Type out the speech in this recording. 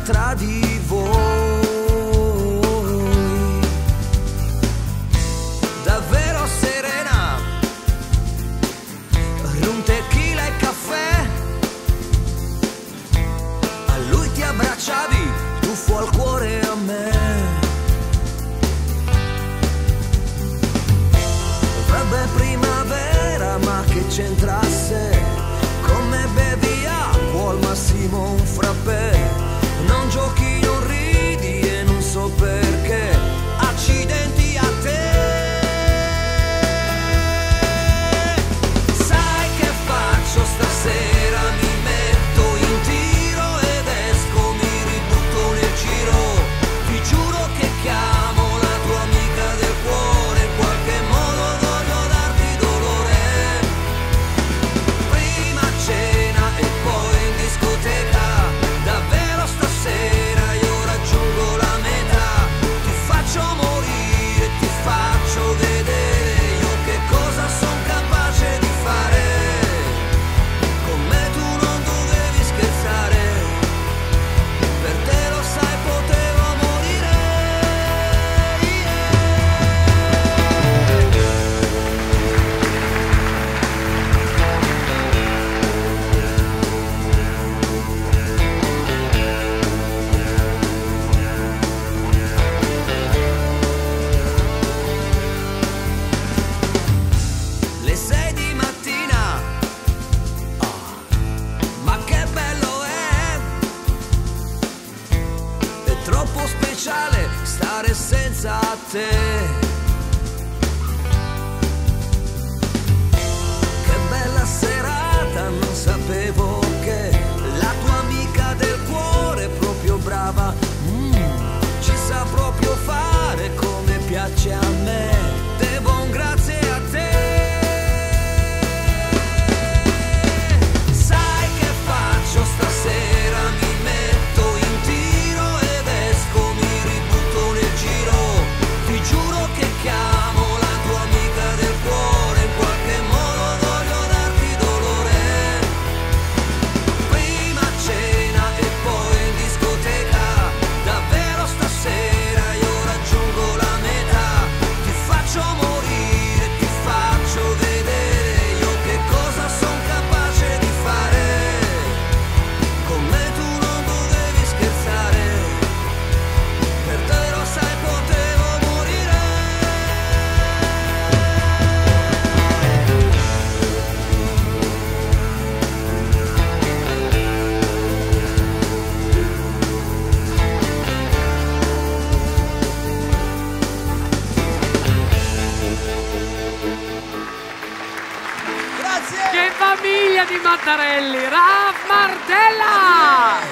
tra di voi. Davvero serena, rum, tequila e caffè. A lui ti abbracciavi, tuffo al cuore a me. Vabbè, primavera, ma che c'entrasse? Come bevi acqua, al massimo un frappè. Non giochi, non ridi e non so perché. Accidenti a te. Sai che faccio stasera? Mi metto in tiro ed esco, mi ributto nel giro. Ti giuro che chiamo la tua amica del cuore. In qualche modo voglio darti dolore. Prima cena e poi in discoteca. Davvero stasera io raggiungo la meta. Ti faccio morire, ti faccio vedere io che cosa son capace di fare. Con me tu non dovevi scherzare. Per te lo sai, potevo morire. Le 6 di mattina, ma che bello è troppo speciale stare senza te. Che bella serata, non sapevo che la tua amica del cuore è proprio brava. Ci sa proprio fare come piace a me. Devo un grazie a te. Sai che faccio stasera? Mi metto in tiro ed esco, mi ributto nel giro. Ti giuro che chiamo la tua amica del cuore. In qualche modo voglio darti dolore. Prima cena e poi in discoteca. Davvero stasera io raggiungo la meta. Ti faccio morire, ti faccio vedere io che cosa son capace di fare. Con me tu non dovevi scherzare. Per te lo sai, potevo morire. Che famiglia di Mattarelli! Raf Martella!